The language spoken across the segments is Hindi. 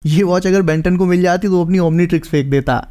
ये वॉच अगर बेंटन को मिल जाती तो अपनी ओमनीट्रिक्स फेंक देता।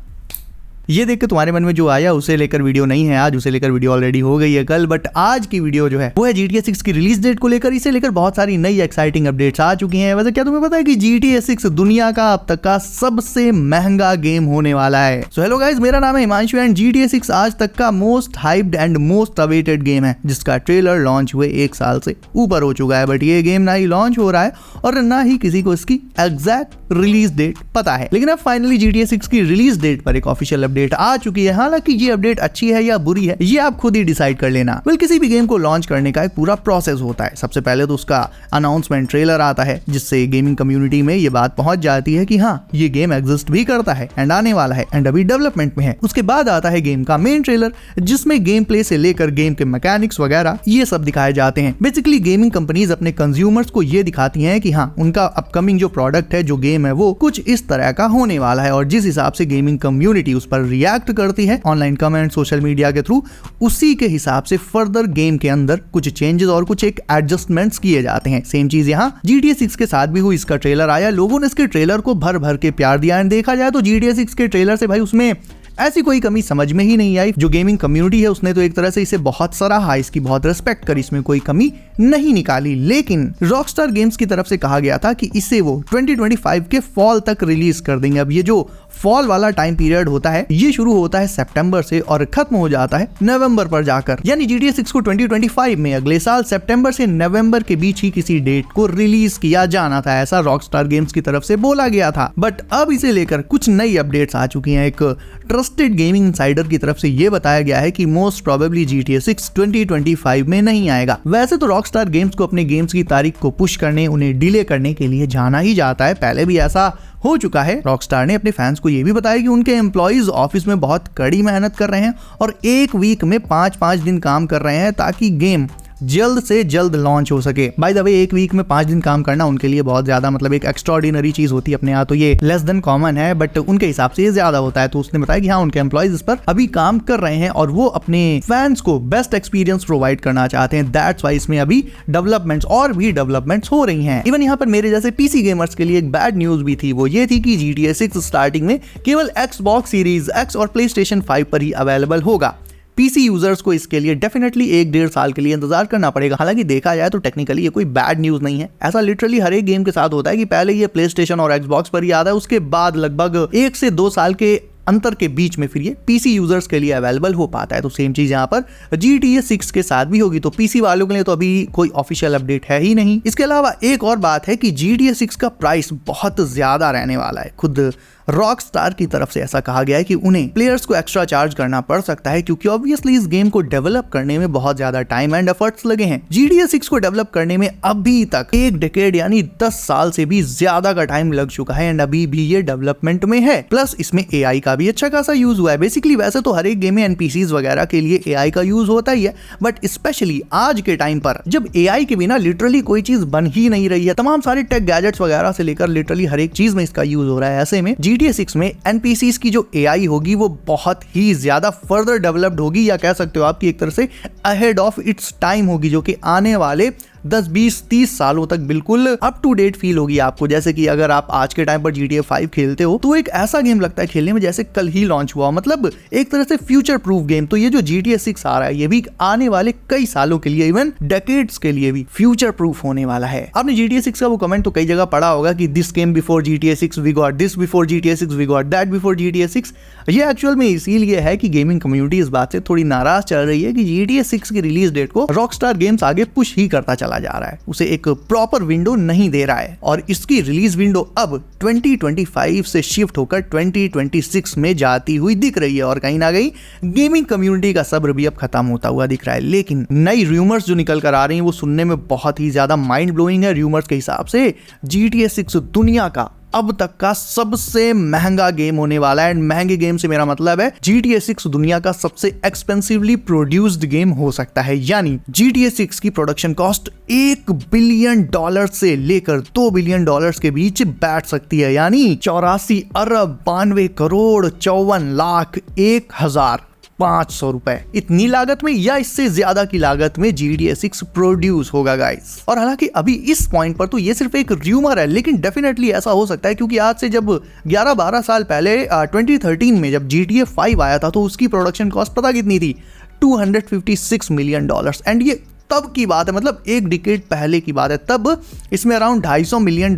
ये देख के तुम्हारे मन में जो आया उसे लेकर वीडियो नहीं है आज, उसे लेकर वीडियो ऑलरेडी हो गई है कल। बट आज की वीडियो जो है वो है GTA 6 की रिलीज डेट को लेकर। इसे लेकर बहुत सारी नई एक्साइटिंग अपडेट्स आ चुकी हैं। वैसे क्या तुम्हें पता है कि GTA 6 दुनिया का अब तक का सबसे महंगा गेम होने वाला है। सो हेलो गाइस, मेरा नाम है हिमांशु एंड GTA 6 आज तक का most hyped and most awaited game है, जिसका ट्रेलर लॉन्च हुए 1 साल से ऊपर हो चुका है। बट ये गेम ना ही लॉन्च हो रहा है और ना ही किसी को इसकी एग्जैक्ट रिलीज डेट पता है। लेकिन अब फाइनली GTA 6 की रिलीज डेट पर एक ऑफिशियल अपडेट आ चुकी है। हालांकि ये अपडेट अच्छी है या बुरी है ये आप खुद ही डिसाइड कर लेना। किसी भी गेम को लॉन्च करने का एक पूरा प्रोसेस होता है। सबसे पहले तो उसका अनाउंसमेंट ट्रेलर आता है, जिससे गेमिंग कम्युनिटी में ये बात पहुंच जाती है कि हाँ, ये गेम एग्जिस्ट भी करता है एंड आने वाला है एंड अभी डेवलपमेंट में है। उसके बाद आता है गेम का मेन ट्रेलर, जिसमें गेम प्ले से लेकर गेम के मैकेनिक्स वगैरह ये सब दिखाए जाते हैं। बेसिकली गेमिंग कंपनीज अपने कंज्यूमर्स को ये दिखाती हैं कि हाँ, उनका अपकमिंग जो प्रोडक्ट है, जो गेम है, वो कुछ इस तरह का होने वाला है। और जिस हिसाब से गेमिंग कम्युनिटी उस पर रिएक्ट करती है ऑनलाइन कमेंट, सोशल मीडिया के थ्रू, उसी के हिसाब से फर्दर गेम के अंदर कुछ चेंजेस और कुछ एक एडजस्टमेंट्स किए जाते हैं। सेम चीज यहाँ GTA 6 के साथ भी हुई। इसका ट्रेलर आया, लोगों ने इसके ट्रेलर को भर भर के प्यार दिया एंड देखा जाए तो GTA 6 के ट्रेलर से भाई उसमें ऐसी कोई कमी समझ में ही नहीं आई। जो गेमिंग कम्युनिटी है उसने तो एक तरह से इसे बहुत सराहा, इसकी बहुत रिस्पेक्ट करी, इसमें कोई कमी नहीं निकाली। लेकिन रॉकस्टार गेम्स की तरफ से कहा गया था कि इसे वो 2025 के फॉल तक रिलीज कर देंगे। अब ये जो फॉल वाला टाइम पीरियड होता है ये शुरू होता है सितंबर से और खत्म हो जाता है नवंबर पर जाकर। यानी GTA 6 को 2025 में अगले साल सितंबर से नवंबर के बीच ही किसी डेट को रिलीज किया जाना था, ऐसा रॉकस्टार गेम्स की तरफ से बोला गया था। बट अब इसे लेकर कुछ नई अपडेट्स आ चुकी हैं। एक ट्रस्टेड गेमिंग इनसाइडर की तरफ से ये बताया गया है कि मोस्ट प्रोबेबली GTA 6 2025 में नहीं आएगा। वैसे तो रॉकस्टार गेम्स को अपने गेम्स की तारीख को पुश करने, उन्हें डिले करने के लिए जाना ही जाता है। पहले भी ऐसा हो चुका है। रॉकस्टार ने अपने फैंस को यह भी बताया कि उनके एम्प्लॉइज ऑफिस में बहुत कड़ी मेहनत कर रहे हैं और एक वीक में 5-5 दिन काम कर रहे हैं ताकि गेम जल्द से जल्द लॉन्च हो सके। बाय द वे, एक वीक में 5 दिन काम करना उनके लिए बहुत ज्यादा, मतलब एक एक्स्ट्राऑर्डिनरी चीज होती है। अपने यहाँ तो ये लेस देन कॉमन है, बट उनके हिसाब से ये ज्यादा होता है। तो उसने बताया कि हाँ, उनके एम्प्लॉइज इस पर अभी काम कर रहे हैं और वो अपने फैंस को बेस्ट एक्सपीरियंस प्रोवाइड करना चाहते हैं। दैट्स वाई इसमें अभी डेवलपमेंट्स और भी डेवलपमेंट्स हो रही हैं। इवन यहाँ पर मेरे जैसे पीसी गेमर्स के लिए एक बैड न्यूज भी थी। वो ये थी कि GTA 6 स्टार्टिंग में केवल Xbox Series X और PlayStation 5 पर ही अवेलेबल होगा। पीसी यूजर्स को इसके लिए डेफिनेटली 1-1.5 साल के लिए इंतजार करना पड़ेगा। हालांकि देखा जाए तो टेक्निकली ये कोई बैड न्यूज नहीं है। ऐसा लिटरली हर एक गेम के साथ होता है कि पहले ये प्लेस्टेशन और एक्सबॉक्स पर ही आता है, उसके बाद लगभग 1 से 2 साल के अंतर के बीच में फिर ये पीसी यूजर्स के लिए अवेलेबल हो पाता है। तो सेम चीज यहाँ पर GTA 6 के साथ भी होगी। तो पीसी वालों के लिए तो अभी कोई ऑफिशियल अपडेट है ही नहीं। इसके अलावा एक और बात है कि GTA 6 का प्राइस बहुत ज्यादा रहने वाला है। खुद रॉकस्टार की तरफ से ऐसा कहा गया है कि उन्हें प्लेयर्स को एक्स्ट्रा चार्ज करना पड़ सकता है, क्योंकि ऑब्वियसली इस गेम को डेवलप करने में बहुत ज्यादा टाइम एंड एफर्ट्स लगे हैं। GTA 6 को डेवलप करने में अभी तक 1 डेकेड यानी 10 साल से भी ज्यादा का टाइम लग चुका है एंड अभी भी ये डेवलपमेंट में है। प्लस इसमें AI का भी अच्छा खासा यूज हुआ है। बेसिकली वैसे तो हर एक गेम में NPCs वगैरह के लिए AI का यूज होता ही है, बट स्पेशली आज के टाइम पर जब AI के बिना लिटरली कोई चीज बन ही नहीं रही है, तमाम सारे टेक गैजेट्स वगैरह से लेकर लिटरली हर एक चीज में इसका यूज हो रहा है। ऐसे में GTA 6 में NPCs की जो AI होगी वो बहुत ही ज्यादा फर्दर डेवलप्ड होगी, या कह सकते हो आपकी एक तरह से अहेड ऑफ इट्स टाइम होगी, जो कि आने वाले 10-20-30 सालों तक बिल्कुल अप टू डेट फील होगी आपको। जैसे कि अगर आप आज के टाइम पर GTA 5 खेलते हो तो एक ऐसा गेम लगता है खेलने में जैसे कल ही लॉन्च हुआ, मतलब एक तरह से फ्यूचर प्रूफ गेम। तो ये जो GTA 6 आ रहा है ये भी आने वाले कई सालों के लिए, इवन डेकेड्स के लिए भी फ्यूचर प्रूफ होने वाला है। आपने GTA 6 का वो कमेंट तो कई जगह पढ़ा होगा कि this came before GTA 6, we got this before GTA 6, we got that before GTA 6। ये एक्चुअल में इसीलिए है कि गेमिंग कम्युनिटी इस बात से थोड़ी नाराज चल रही है कि GTA 6 की रिलीज डेट को रॉकस्टार गेम्स आगे पुश ही करता चला जा रहा है, उसे एक प्रॉपर विंडो नहीं दे रहा है। और इसकी रिलीज विंडो अब 2025 से शिफ्ट होकर 2026 में जाती हुई दिख रही है। और कहीं ना कहीं गेमिंग कम्युनिटी का सब्र भी अब खत्म होता हुआ दिख रहा है। लेकिन नई रूमर्स जो निकल कर आ रही हैं वो सुनने में बहुत ही ज्यादा माइंड ब्लोइंग है। रूमर्स के हिसाब से GTA 6 दुनिया का अब तक का सबसे महंगा गेम होने वाला है। एंड महंगे गेम से मेरा मतलब है GTA 6 दुनिया का सबसे एक्सपेंसिवली प्रोड्यूस्ड गेम हो सकता है। यानी GTA 6 की प्रोडक्शन कॉस्ट $1 बिलियन से लेकर $2 बिलियन के बीच बैठ सकती है। यानी 84 अरब 92 करोड़ 54 लाख 1,000 500 रुपए। इतनी लागत में या इससे ज्यादा की लागत में GTA 6 प्रोड्यूस होगा गाइस। और हालांकि अभी इस पॉइंट पर तो ये सिर्फ एक र्यूमर है, लेकिन डेफिनेटली ऐसा हो सकता है, क्योंकि आज से जब 11-12 साल पहले 2013 में जब GTA 5 आया था तो उसकी प्रोडक्शन कॉस्ट पता कितनी थी? $256 मिलियन। एंड ये तब की बात है, मतलब एक डिकेड पहले की बात है। तब इसमें अराउंड $250 मिलियन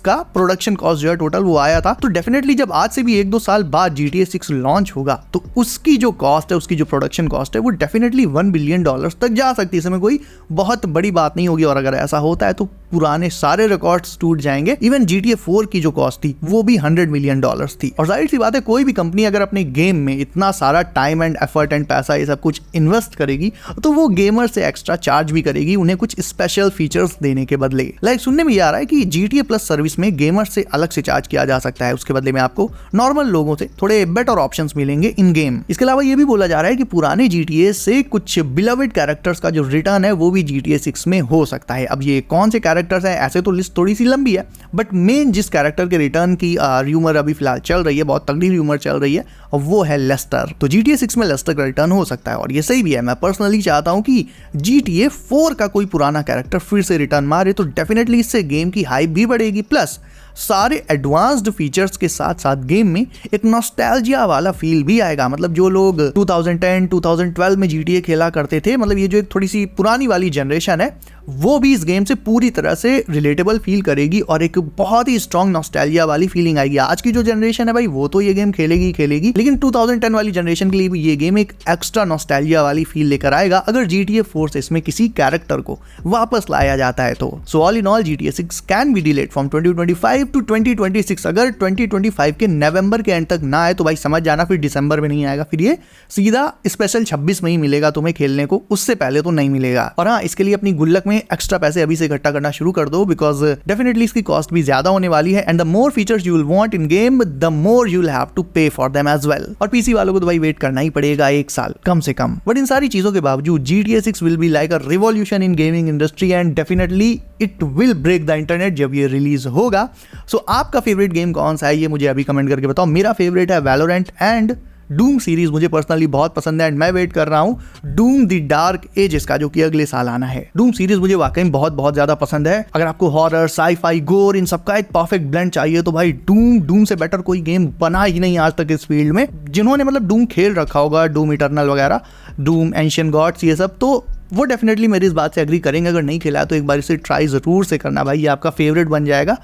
का प्रोडक्शन कॉस्ट जो है टोटल वो आया था। तो डेफिनेटली जब आज से भी 1-2 साल बाद GTA 6 लॉन्च होगा तो उसकी जो कॉस्ट है, उसकी जो प्रोडक्शन कॉस्ट है वो डेफिनेटली $1 बिलियन तक जा सकती है। इसमें कोई बहुत बड़ी बात नहीं होगी। और अगर ऐसा होता है तो पुराने सारे रिकॉर्ड्स टूट जाएंगे। इवन GTA 4 की जो कॉस्ट थी वो भी $100 मिलियन थी। और जाहिर सी बात है, कोई भी कंपनी अगर अपने गेम में इतना सारा टाइम एंड एफर्ट एंड पैसा ये सब कुछ इन्वेस्ट करेगी तो वो गेमर से एक्स्ट्रा चार्ज भी करेगी उन्हें कुछ स्पेशल फीचर्स देने के बदले। लाइक सुनने में ये आ रहा है कि GTA Plus सर्विस में गेमर से अलग से चार्ज किया जा सकता है, उसके बदले में आपको नॉर्मल लोगों से थोड़े बेटर ऑप्शंस मिलेंगे इन गेम। इसके अलावा ये भी बोला जा रहा है कि पुराने GTA से कुछ बिलवेड कैरेक्टर्स का जो रिटर्न है वो भी GTA 6 में हो सकता है। अब ये कौन से कैरेक्टर्स हैं, ऐसे तो लिस्ट थोड़ी सी लंबी है, बट मेन जिस कैरेक्टर के रिटर्न की र्यूमर अभी फिलहाल चल रही है, बहुत तगड़ी र्यूमर चल रही है, और वो है लेस्टर। तो GTA 6 में लेस्टर का रिटर्न हो सकता है और ये सही भी है। मैं पर्सनली चाहता हूं कि GTA 4 का कोई पुराना कैरेक्टर फिर से रिटर्न मारे तो डेफिनेटली इससे गेम की हाइप भी बढ़ेगी, प्लस सारे एडवांस्ड फीचर्स के साथ साथ गेम में एक नॉस्टैल्जिया वाला फील भी आएगा। मतलब जो लोग 2010 2012 में GTA खेला करते थे, मतलब ये जो एक थोड़ी सी पुरानी वाली जनरेशन है, वो भी इस गेम से पूरी तरह से रिलेटेबल फील करेगी और एक बहुत ही स्ट्रॉन्ग नॉस्टैल्जिया वाली फीलिंग आएगी। आज की जो जनरेशन है भाई वो तो ये गेम खेलेगी, लेकिन 2010 वाली जनरेशन के लिए भी ये गेम एक एक्स्ट्रा नॉस्टैल्जिया वाली फील लेकर आएगा अगर GTA 4 से इसमें किसी कैरेक्टर को वापस लाया जाता है तो। So all in all GTA 6 can be delayed from 2025 to 2026। अगर 2025 के नवंबर के एंड तक ना आए तो भाई समझ जाना फिर दिसंबर में नहीं आएगा, फिर ये सीधा स्पेशल 26 में ही मिलेगा तुम्हें खेलने को, उससे पहले तो नहीं मिलेगा। और हाँ, इसके लिए अपनी गुल्लक में एक्स्ट्रा पैसे अभी से इकट्ठा करना शुरू कर दो, बिकॉज डेफिनेटली इसकी कॉस्ट भी ज्यादा होने वाली है। And the more features you will want in game the more you will have to pay for them as well. और पीसी वालों को तो भाई वेट करना ही पड़ेगा 1 साल कम से कम। बट इन सारी चीजों के बावजूद GTA 6 will be like a revolution in gaming industry and definitely it will break the internet जब ये रिलीज होगा। सो आपका फेवरेट गेम कौन सा है ये मुझे अभी कमेंट करके बताओ। मेरा फेवरेट है वैलोरेंट एंड डूम सीरीज मुझे पर्सनली बहुत पसंद है एंड मैं वेट कर रहा हूं डूम द डार्क एजेस का, जो कि अगले साल आना है। डूम सीरीज मुझे वाकई बहुत बहुत ज्यादा पसंद है। अगर आपको हॉरर, साई-फाई, गोर इन सबका एक परफेक्ट ब्लेंड चाहिए तो भाई डूम से बेटर कोई गेम बना ही नहीं आज तक इस फील्ड में। जिन्होंने मतलब डूम खेल रखा होगा, डूम इटर्नल वगैरह, डूम एंशिएंट गॉड्स, ये सब, तो वो डेफिनेटली मेरी इस बात से एग्री करेंगे। अगर नहीं खेला तो एक बार इसे ट्राई ज़रूर से करना भाई, ये आपका फेवरेट बन जाएगा।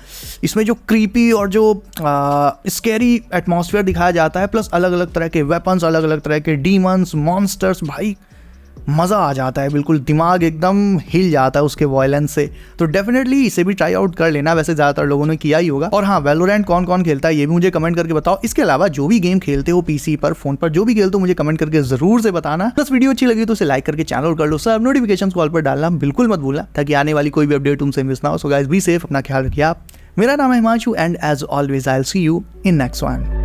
इसमें जो क्रीपी और जो स्कैरी एटमॉस्फेयर दिखाया जाता है, प्लस अलग अलग तरह के वेपन्स, अलग अलग तरह के डीमंस, मॉन्स्टर्स, भाई मज़ा आ जाता है, बिल्कुल दिमाग एकदम हिल जाता है उसके वॉयलेंस से। तो डेफिनेटली इसे भी ट्राई आउट कर लेना, वैसे ज़्यादातर लोगों ने किया ही होगा। और हाँ, वैलोरेंट कौन कौन खेलता है ये भी मुझे कमेंट करके बताओ। इसके अलावा जो भी गेम खेलते हो पीसी पर, फोन पर, जो भी खेलते हो मुझे कमेंट करके ज़रूर से बताना। प्लस वीडियो अच्छी लगी तो उसे लाइक करके चैनल कर लो, सब नोटिफिकेशन कॉल पर डालना बिल्कुल मत भूलना, ताकि आने वाली कोई भी अपडेट तुमसे मिस ना हो। सो गाइस बी सेफ, अपना ख्याल रखिए आप। मेरा नाम है Himanshu and as always I will see you in next one.